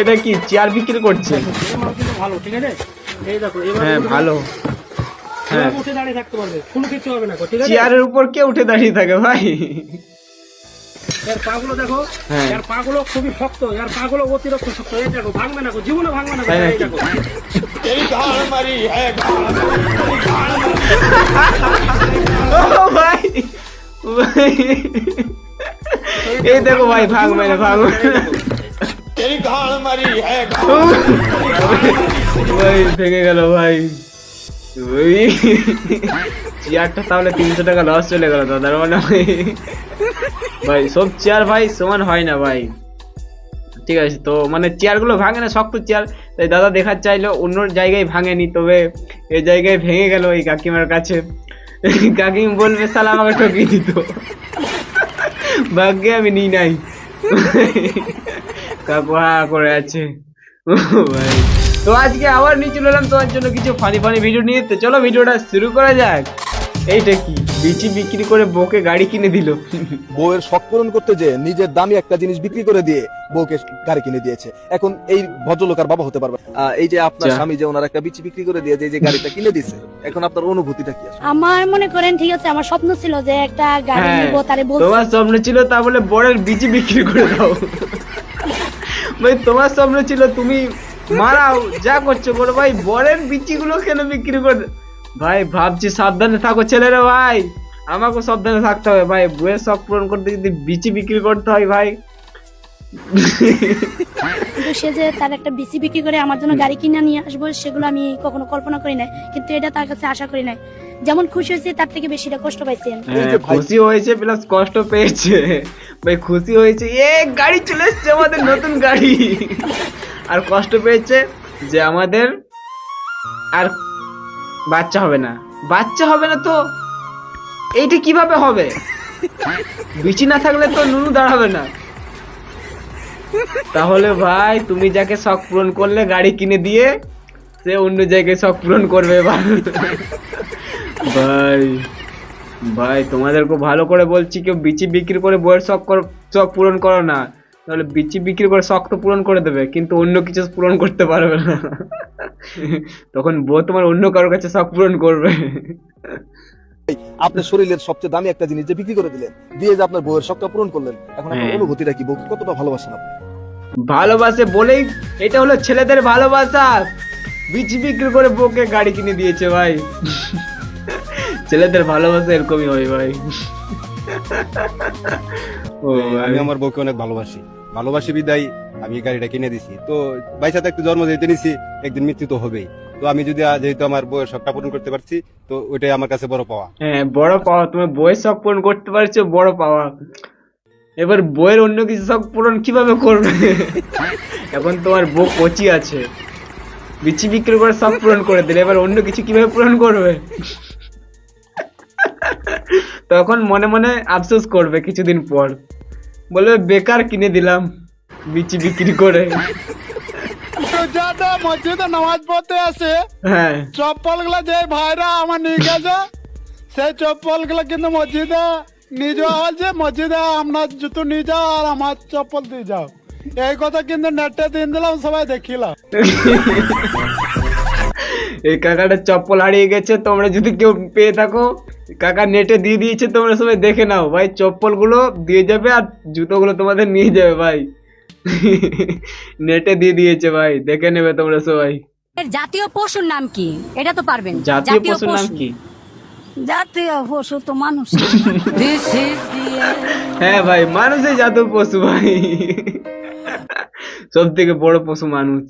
এটা কি চেয়ার বিক্রি করছে? এই মাল কিন্তু ভালো, ঠিক আছে? এই দেখো, এবার হ্যাঁ ভালো। হ্যাঁ, উঠে দাঁড়িয়ে থাকতে পারবে, কোনো কিছু হবে না, ঠিক আছে? চেয়ারের উপর কে উঠে দাঁড়িয়ে থাকে ভাই? এর পাগুলো দেখো, হ্যাঁ। এর পাগুলো খুবই শক্ত, এর পাগুলো অতিরিক্ত শক্ত। এই দেখো, ভাঙবে না, জীবনে ভাঙবে না। তাই এই নাকি? দেখো, ও ভাই, ভাই, এই দেখো ভাই, ভাঙবে না, ভাঙবে না। ভাই ভেঙে গেল ভাই। ওই চেয়ারটা তাহলে 300 টাকা লস চলে গেল দাদার মানে। ভাই সব চেয়ার ভাই সমান হয় না ভাই, ঠিক আছে? তো মানে চেয়ার গুলো ভাঙে না, শক্ত চেয়ার, তাই দাদা দেখার চাইলো অন্য জায়গায় ভাঙেনি, তবে এই জায়গায় ভেঙে গেল এই কাকিমার কাছে। কাকিমা বলবে শালা আমাকে ঠকিয়ে দিত, ভাগ্যে আমি নিই নাই। কাকু হা করে আছে। ও ভাই, তো আজকে আবার নিয়ে চলে এলাম তোমার জন্য কিছু ফানি ফানি ভিডিও নিয়ে। তো চলো ভিডিওটা শুরু করা যাক। এইটা কি, বিচি বিক্রি করে বউকে গাড়ি কিনে দিল। বউয়ের শখ পূরণ করতে যে নিজের দামি একটা জিনিস বিক্রি করে দিয়ে বউকে গাড়ি কিনে দিয়েছে। এখন এই ভদ্রলোক আর বাবা হতে পারবে না। এই যে আপনার আচ্ছা। স্বামী যে ওনার একটা বিচি বিক্রি করে দিয়ে যে গাড়িটা কিনে দিয়েছে, এখন আপনার অনুভূতিটা কি? আমার মনে করেন ঠিক আছে, আমার স্বপ্ন ছিল যে একটা গাড়ি হ্যাঁ, নিব, তারে বলছি তোমার স্বপ্ন ছিল তা বলে বড়ের বিচি বিক্রি করে দাও। ভাই তোমার স্বপ্ন ছিল তুমি মারাও, যা করছো করো ভাই, বড়ের বিচি গুলো কেন বিক্রি করে? ভাই ভাবছি সাবধানে থাকো ছেলেরা ভাই, আমাকে সাবধানে থাকতে হবে ভাই। বইয়ের শখ পূরণ করতে যদি বিচি বিক্রি করতে হয় ভাই। কিন্তু সে যে তার একটা বিসি বিক্রি করে আমার জন্য গাড়ি কিনে নিয়ে আসবো, সেগুলো আমি কখনো কল্পনা করি নাই, কিন্তু এটা তার কাছে আশা করি নাই। যেমন খুশি হয়েছে তার থেকে বেশিটা কষ্ট পাইছি আমি। হ্যাঁ, খুশি হয়েছে প্লাস কষ্ট পেয়েছে ভাই। খুশি হয়েছে এ গাড়ি চলে এসছে আমাদের, নতুন গাড়ি। আর কষ্ট পেয়েছে যে আমাদের আর বাচ্চা হবে না। বাচ্চা হবে না তো এইটা কিভাবে হবে? বিচি না থাকলে তো নুনু দাঁড়াবে না। তাহলে ভাই তুমি যাকে শখ পূরণ করলে গাড়ি কিনে দিয়ে, সে অন্য জায়গায় শখ পূরণ করবে এবার। ভাই ভাই তোমাদেরকে ভালো করে বলছি, কেউ বিচি বিক্রি করে বইয়ের শখ পূরণ করো না, তাহলে বিচি বিক্রি করে শখ তো পূরণ করে দেবে কিন্তু অন্য কিছু পূরণ করতে পারবে না। তখন বউ তোমার অন্য কারোর কাছে শখ পূরণ করবে। আপনার শরীরের সবচেয়ে দামি একটা জিনিস যে বিক্রি করে দিলেন, দিয়ে যে আপনার বউয়ের শখটা পূরণ করলেন, এখন আপনার হ্যাঁ। অনুভূতিটা কি? বউকে কতটা ভালোবাসেন আপনি? ভালোবাসে বলেই, এটা হলো ছেলেদের ভালোবাসা। বিচি বিক্রি করে বউকে গাড়ি কিনে দিয়েছে ভাই। ছেলেদের ভালোবাসা এরকমই হয় ভাই। ও ভাই, আমি আমার বউকে অনেক ভালোবাসি বিদায় আমি এই গাড়িটা কিনে দিছি। তো বাইসা তো একটু জন্ম যেতে নিছি, একদিন মৃত্যু তো হবেই। তো আমি যদি যেহেতু আমার বউয়ের শখটা পূরণ করতে পারছি, তো ওইটাই আমার কাছে বড় পাওয়া। হ্যাঁ বড় পাওয়া, তুমি বইয়ের শখ পূরণ করতে পারছো, বড় পাওয়া। এবার বইয়ের অন্য কিছু শখ পূরণ কিভাবে করবে? এখন তোমার বউ কচি আছে, বিচি বিক্রি করে সব পূরণ করে দিলে, এবার অন্য কিছু কিভাবে পূরণ করবে? তখন মনে মনে আফসোস করবে কিছুদিন পর, বলবে বেকার কিনে দিলাম বিচি বিক্রি করে। মসজিদে নামাজ পড়তে আসে, হ্যাঁ চপ্পল গুলা যে ভাইরা আমার নিয়ে গেছে, সেই চপ্পল গুলা কিন্তু মসজিদে নিয়ে যাওয়া হয়েছে। মসজিদে আপনার জুতো নিয়ে যাও আর আমার চপ্পল দিয়ে যাও, এই কথা কিন্তু নেটে দিন দিলাম, সবাই দেখিলাম। এই কাকাটা চপ্পল হারিয়ে গেছে, তোমরা যদি কেউ পেয়ে থাকো, কাকা নেটে দিয়ে দিয়েছে, তোমরা সবাই দেখে নাও ভাই। চপ্পল গুলো দিয়ে যাবে আর জুতোগুলো তোমাদের নিয়ে যাবে ভাই। নেটে দিয়ে দিয়েছে ভাই, দেখে নেবে তোমরা সবাই। এর জাতীয় পশুর নাম কি? এটা তো পারবেন। জাতীয় পশুর নাম কি? জাতীয় পশু তো মানুষ। হ্যাঁ ভাই, মানুষই জাতীয় পশু ভাই। সব থেকে বড় পশু মানুষ।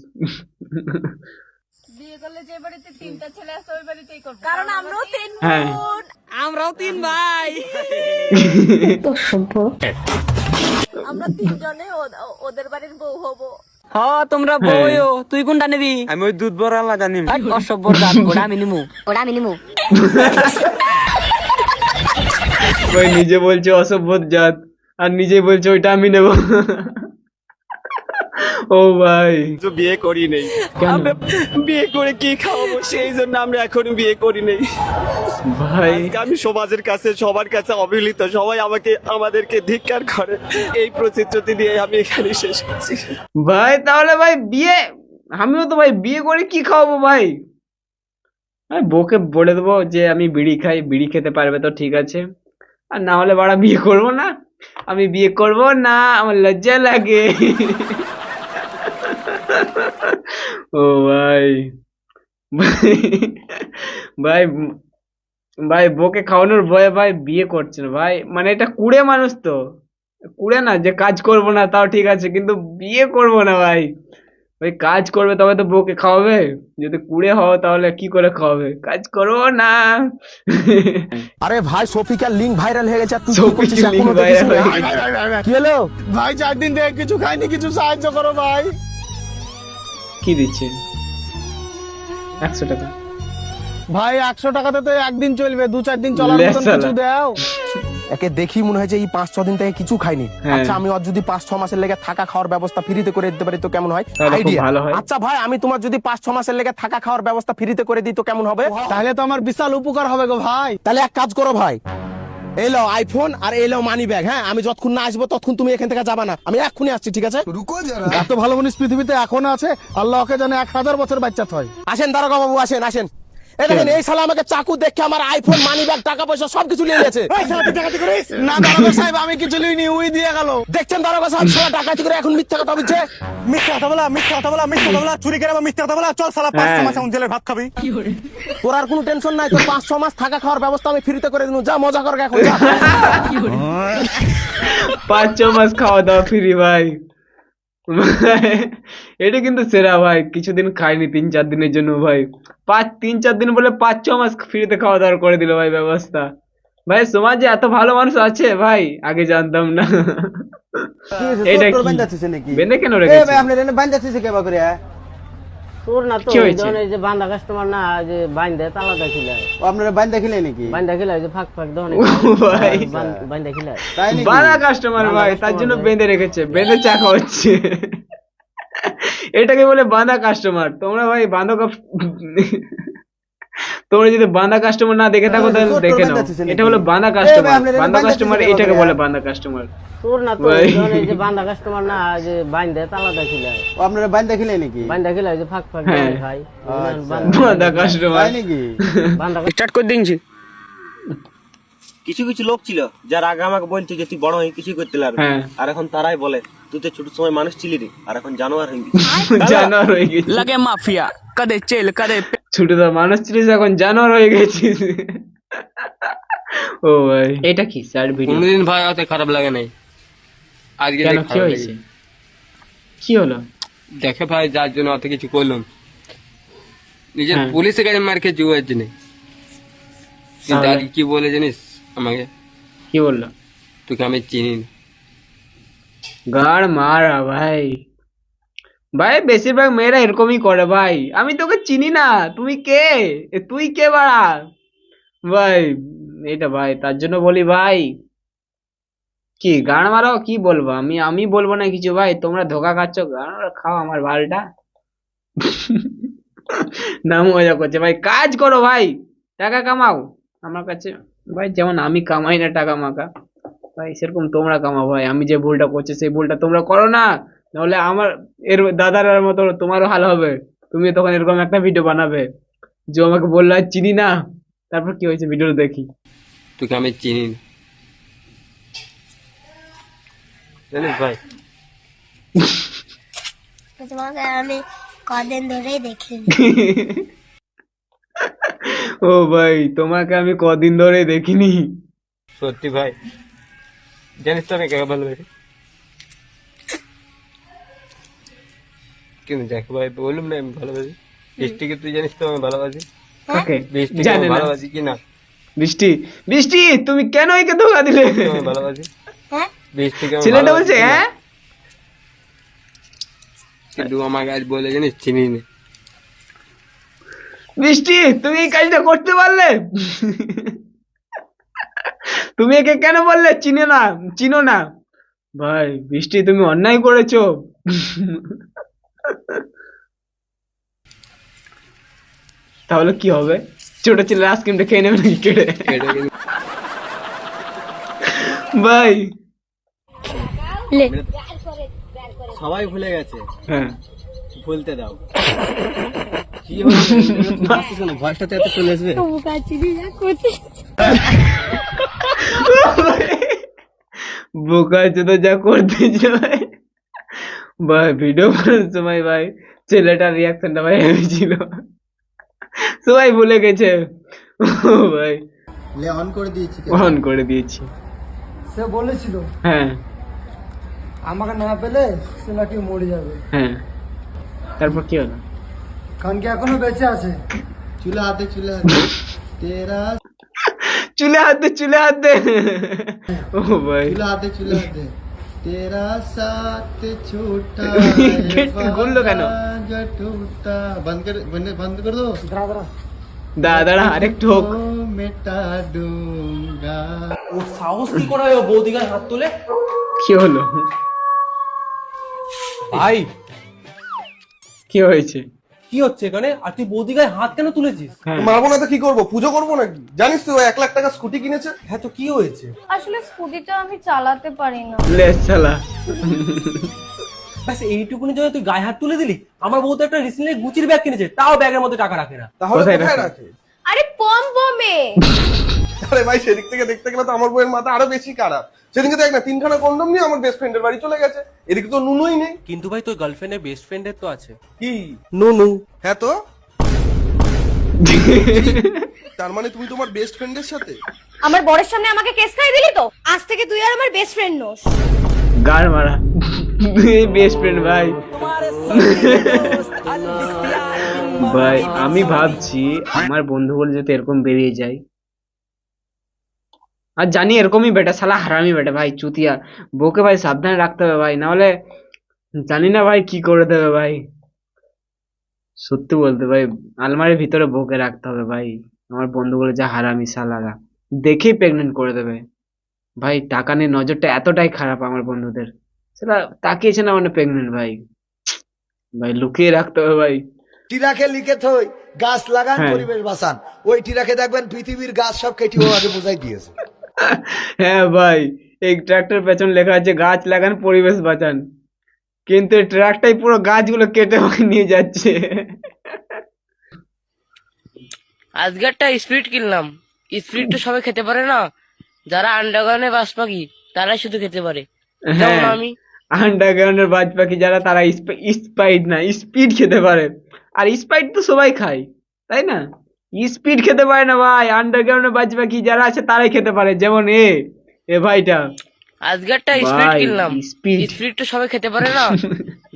বিয়ে করলে যে বাড়িতে 3টা ছেলে আছে ওই বাড়িতেই করব, কারণ আমরাও 3 হ্যাঁ। বোন, আমরাও 3 ভাই। তো সভ্য, আমরা 3 জনে ওদের বাড়ির বউ হব। হ্যাঁ তোমরা বইও, তুই কোনটা নিবি? আমি ওই দুধ বড় আলাদা নিম। অসভ্য জাত, ওটা আমি নিমু। ভাই নিজে বলছে অসভ্য জাত, আর নিজে বলছে ওইটা আমি নেব। ও ভাই তো বিয়ে করি নেই, কেন? আমরা বিয়ে করে কি খাওয়াবো, সেই জন্য আমরা এখনো বিয়ে করি নেই। ভাই আজকে আমি সমাজের কাছে, সবার কাছে অবহেলিত, সবাই আমাদেরকে ধিক্কার করে। এই প্রতিশ্রুতি দিয়ে আমি এখানে শেষ করছি। ভাই তাহলে ভাই বিয়ে, আমিও তো ভাই বিয়ে করে কি খাওয়াবো ভাই? আমি বউকে বলে দেবো যে আমি বিড়ি খাই, বিড়ি খেতে পারবে তো ঠিক আছে, আর না হলে বাড়া বিয়ে করবো না, আমি বিয়ে করবো না, আমার লজ্জা লাগে। ও ভাই ভাই ভাই বউকে খাওয়ানোর ভয়ে ভাই বিয়ে করছে না ভাই, মানে এটা কুড়ে মানুষ তো, কুড়ে না যে কাজ করবো না তাও ঠিক আছে, কিন্তু বিয়ে করবো না ভাই। ভাই কাজ করবে তবে তো বউকে খাওয়াবে, যদি কুড়ে হও তাহলে কি করে খাওয়াবে? কাজ করবো না। আরে ভাই শফিকার লিঙ্ক ভাইরাল হয়ে গেছে, তুই কি শফিকের করছিস link এখনো viral দেখিস হয়ে না? কি হলো? ভাই 4 দিন থেকে কিছু খাইনি, কিছু সাহায্য করো ভাই। কি দিচ্ছে? 100 টাকা। ভাই 100 টাকাতে তো একদিন চলবে, 2-4 দিন চলার লে মতন শালা। কিছু দাও। একে দেখি মনে হয় যে এই 5-6 দিন থেকে কিছু খাইনি। হ্যাঁ। আচ্ছা আমি ওর যদি 5-6 মাসের লেগে থাকা খাওয়ার ব্যবস্থা ফ্রিতে করে দিতে পারি তো কেমন হয়? তাহলে খুব আইডিয়া। ভালো হয়। আচ্ছা ভাই আমি তোমার যদি 5-6 মাসের লেগে থাকা খাওয়ার ব্যবস্থা ফ্রিতে করে দিই তো কেমন হবে? তাহলে তো আমার বিশাল উপকার হবে গো ভাই। তাহলে এক কাজ করো ভাই, এলো আইফোন আর এলো মানি ব্যাগ। হ্যাঁ আমি যতক্ষণ না আসবো ততক্ষণ তুমি এখান থেকে যাবা না, আমি এক্ষুনি আসছি, ঠিক আছে? এত ভালো মানুষ পৃথিবীতে এখনো আছে, আল্লাহকে জানে 1000 বছর বাচ্চা হয়। আসেন দারোগা বাবু, আসেন আসেন। এই দেখেন এই শালা আমাকে চাকু দেখে আমার আইফোন মানি ব্যাগ টাকা পয়সা সবকিছু নিয়ে গেছে। না দারোগা সাহেব, আমি কিছু লইনি, ওই দিয়ে গেল। দেখছেন দারোগা সাহেব শালা ডাকাতি করে এখন মিথ্যা কথা বলছে। মিথ্যা কথা বলা, চুরি করে মিথ্যা কথা বলা। চল শালা 5 মাস এখন জেলের ভাত খাবি। তোর আর কোনো টেনশন নাই, তো 5-6 মাস থাকা খাওয়ার ব্যবস্থা আমি ফ্রিতে করে দিনু, যা মজা কর এখন যা। 5-6 মাস খাওয়া দাওয়া ফ্রি ভাই। এটা কিন্তু সেরা ভাই, কিছুদিন খাইনি 3-4 দিনের জন্য ভাই, 3-4 দিন বলে 5-6 মাস ফ্রিতে খাওয়া দাওয়া করে দিল ভাই ব্যবস্থা। ভাই সমাজে এত ভালো মানুষ আছে ভাই, আগে জানতাম না। এটা কি বেঁধে কেন রেখেছে? তোর না তো কি ওই হয়েছে? ধরনের যে বান্দা কাস্টমার না, যে বাইন্দা তালা দেখিলা, আপনারা বাইন্দা খেলে নাকি? বাইন্দা খিলা, যে ফাঁক ফাঁক ধরনের ও ভাই বাইন্দা খিলা। বাঁধা কাস্টমার ভাই, তার জন্য বেঁধে রেখেছে, বেঁধে চা খাওয়াচ্ছে। এটাকে বলে বাঁধা কাস্টমার। তোমরা ভাই তোমরা যদি বাঁধা কাস্টমার না দেখে থাকো তাহলে দেখে নাও, এটা হলো বাঁধা কাস্টমার। বাঁধা কাস্টমার এটাকে বলে বাঁধা কাস্টমার। তোর না তো ওই ধরনের যে বান্দা কাস্টমার না, যে বাইন্দা তালা দেখিলা, আপনারা বাইন্দা খেলে নাকি? বাইন্দা খিলা, যে ফাঁক ফাঁক হ্যাঁ। ধরনের খাই। বাঁধা কাস্টমার। বান্দা স্টার্ট করে দিনছি। কিছু কিছু লোক ছিল যারা আগে আমাকে বলতো যে তুই বড় হয়ে কিছুই করতে পারবি, হ্যাঁ। আর এখন তারাই বলে তুই তো ছোট সময় মানুষ ছিলি রে, আর এখন জানোয়ার হয়ে গেছিস। জানোয়ার হয়ে গেছিস। লাগে মাফিয়া, কদে চেল কদে ছোট তো মানুষ ছিলিস, এখন জানোয়ার হয়ে গেছিস। ও ভাই এটা কি স্যার ভিডিও? কোনদিন ভাই অত খারাপ লাগে নাই, আজকে কেন দেখ কি খারাপ হয়েছে? লাগে। কি হলো? দেখে ভাই যার জন্য অত কিছু করলাম, নিজের হ্যাঁ। পুলিশের কাছে মার খেয়েছি ওর জন্য। কিন্তু তাহলে? আজকে কি বলে জানিস আমাকে? কি বললো? তোকে আমি চিনি না। গাড় মারা ভাই। ভাই বেশিরভাগ মেয়েরা এরকমই করে ভাই, আমি তোকে চিনি না, তুমি কে, তুই কে বাড়া ভাই। এটা ভাই তার জন্য বলি ভাই, কি গান মারাও, কি বলবো আমি বলবো না কিছু ভাই, তোমরা ধোকা খাচ্ছ, গান খাও আমার বালটা। না মজা করছে ভাই, কাজ করো ভাই, টাকা কামাও আমার কাছে ভাই। যেমন আমি কামাই না টাকা মাকা ভাই, সেরকম তোমরা কামাও ভাই। আমি যে ভুলটা করছি সেই ভুলটা তোমরা করো না, নাহলে আমার এর দাদার মতো তোমারও হাল হবে। তুমি তখন এরকম একটা ভিডিও বানাবে যে আমাকে বললো আর চিনি না, তারপর কি হয়েছে ভিডিও দেখি। তোকে আমি চিনি না জানিস ভাই। তোমাকে আমি কদিন ধরেই দেখিনি। ও ভাই তোমাকে আমি কদিন ধরে দেখিনি। সত্যি ভাই, জানিস তো আমি কাকে ভালোবাসি? কিন্তু দেখ ভাই বললাম না আমি ভালোবাসি বৃষ্টিকে, তুই জানিস তো আমি ভালোবাসি ওকে বৃষ্টিকে জানে আমি না। ভালোবাসি কি না? বৃষ্টি, বৃষ্টি তুমি কেন একে ধোকা দিলে? আমি ভালোবাসি বৃষ্টিকে আমি ছেলেটা ভালোবাসি বলছে কি না? হ্যাঁ, কিন্তু আমাকে আজ বলে জানিস চিনি না। বৃষ্টি তুমি এই কাজটা করতে পারলে? তুমি একে কেন বললে চিনো না, চিনো না? ভাই বৃষ্টি তুমি অন্যায় করেছো। তাহলে কি হবে? ছোট ছেলের আইসক্রিমটা খেয়ে নেবে নাকি কেটে? ভাই লে সবাই ভুলে গেছে, হ্যাঁ ভুলতে দাও। কি হয়েছে? ভয়েসটা এত চলে আসবে। বোকা চিনি যা করতে বোকা চোদা যা করতেছে ভাই। ভাই ভিডিও করার সময় ভাই ছেলেটার রিয়াকশনটা ভাই হেভি ছিল, সবাই ভুলে গেছে। ও ভাই অন করে দিয়েছি। অন করে দিয়েছি। সে বলেছিল হ্যাঁ আমাকে না পেলে সে নাকি মরে যাবে, হ্যাঁ, তারপর কি হলো? কারণ কি এখনো বেঁচে আছে। চুলা হাতে তেরা, চুলে হাত দে, চুলে হাত দে। ও ভাই চুলা হাতে তেরা সাথ ছোটা গুললো কেন? टूटा बंद कर दो। দাদা আরেকটু হোক। मेटा दूंगा। ও সাহস কি করে ও বৌদিগার হাত তুলে? কি হলো? ভাই কি হয়েছে? কি হচ্ছে এখানে? আর তুই বৌদিগার হাত কেন তুলেছিস? হ্যাঁ মারবো না তো কি করবো? পুজো করবো নাকি? জানিস তো 1 লাখ টাকা স্কুটি কিনেছে। হ্যাঁ তো কি হয়েছে? আসলে স্কুটিটা আমি চালাতে পারি না। লে শালা। ব্যাস এইটুকুনি জন্য তুই গায়ে হাত তুলে দিলি? আমার বউ তো একটা রিসেন্টলি গুচির ব্যাগ কিনেছে, তাও ব্যাগের মধ্যে টাকা রাখে না। তাহলে কোথায় কোথায় রাখে? রাখে? আরে পম পমে। আরে ভাই সেদিক থেকে দেখতে গেলে তো আমার বউয়ের মাথা আরো বেশি খারাপ। সেদিনকে দেখ না 3খানা কন্ডম নিয়ে আমার বেস্ট ফ্রেন্ডের বাড়ি চলে গেছে। এদিকে তো নুনুই নেই। কিন্তু ভাই তোর গার্লফ্রেন্ডের বেস্ট ফ্রেন্ডের তো আছে কি? নুনু। হ্যাঁ তো তার মানে তুমি তোমার বেস্ট ফ্রেন্ডের সাথে? আমার বরের সামনে আমাকে কেস খাই দিলি তো? আজ থেকে তুই আর আমার বেস্ট ফ্রেন্ড নোস। গার মারা। বেস্ট ফ্রেন্ড ভাই। ভাই আমি ভাবছি আমার বন্ধুগুলো যদি এরকম বেরিয়ে যায়, আর জানি এরকমই বেটা, শালা হারামি বেটা ভাই, চুতিয়া। বউকে ভাই সাবধানে রাখতে হবে ভাই, না হলে জানি না ভাই কি করে দেবে ভাই। সত্যি বলতে ভাই, আলমারির ভিতরে বউকে রাখতে হবে ভাই। আমার বন্ধুগুলো যা হারামি শালারা, দেখেই প্রেগনেন্ট করে দেবে ভাই। টাকা নিয়ে নজরটা এতটাই খারাপ আমার বন্ধুদের, সেটা তাকিয়েছে না মানে প্রেগনেন্ট ভাই। ভাই লুকিয়ে রাখতে হবে ভাই। টিরাকে লিখে থই গাছ লাগান হ্যাঁ। পরিবেশ বাঁচান, ওই টিরাকে দেখবেন পৃথিবীর গাছ সব কেটে ও আগে বোঝাই দিয়েছে। হ্যাঁ ভাই, এই ট্রাক্টর পেছন লেখা আছে গাছ লাগান পরিবেশ বাঁচান, কিন্তু এই ট্রাকটাই পুরো গাছগুলো কেটে নিয়ে যাচ্ছে। আজকে একটা স্পিরিট কিনলাম। স্পিরিট তো সবাই খেতে পারে না, যারা আন্ডারগ্রাউন্ডে বাস পাখি তারাই শুধু খেতে পারে, যেমন হ্যাঁ, আমি। আন্ডারগ্রাউন্ডের বাজ পাখি যারা, তারা স্প্রাইট না স্পিড খেতে পারে। আর স্প্রাইট তো সবাই খায়, তাই না? স্পিড খেতে পারে না ভাই। আন্ডারগ্রাউন্ডের বাজ পাখি যারা আছে তারাই খেতে পারে, যেমন এ ভাইটা। আজকে একটা স্পিরিট ভাই কিনলাম। স্পিড স্পিরিট তো সবাই খেতে পারে না,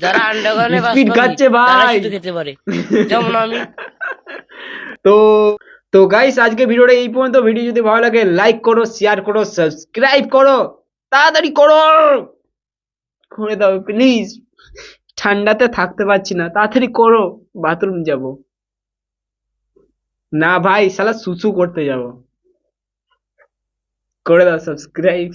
যারা আন্ডারগ্রাউন্ডে বাস স্পিড পাখি খাচ্ছে তারাই ভাই। শুধু খেতে পারে, যেমন আমি। তো তো গাইস আজকে ভিডিওটা এই পর্যন্ত। ভিডিও যদি ভালো লাগে লাইক করো, শেয়ার করো, সাবস্ক্রাইব করো, তাড়াতাড়ি করো, করে দাও প্লিজ। ঠান্ডাতে থাকতে পারছি না, তাড়াতাড়ি করো, বাথরুম যাব না ভাই, শালা সুসু করতে যাব। করে দাও সাবস্ক্রাইব।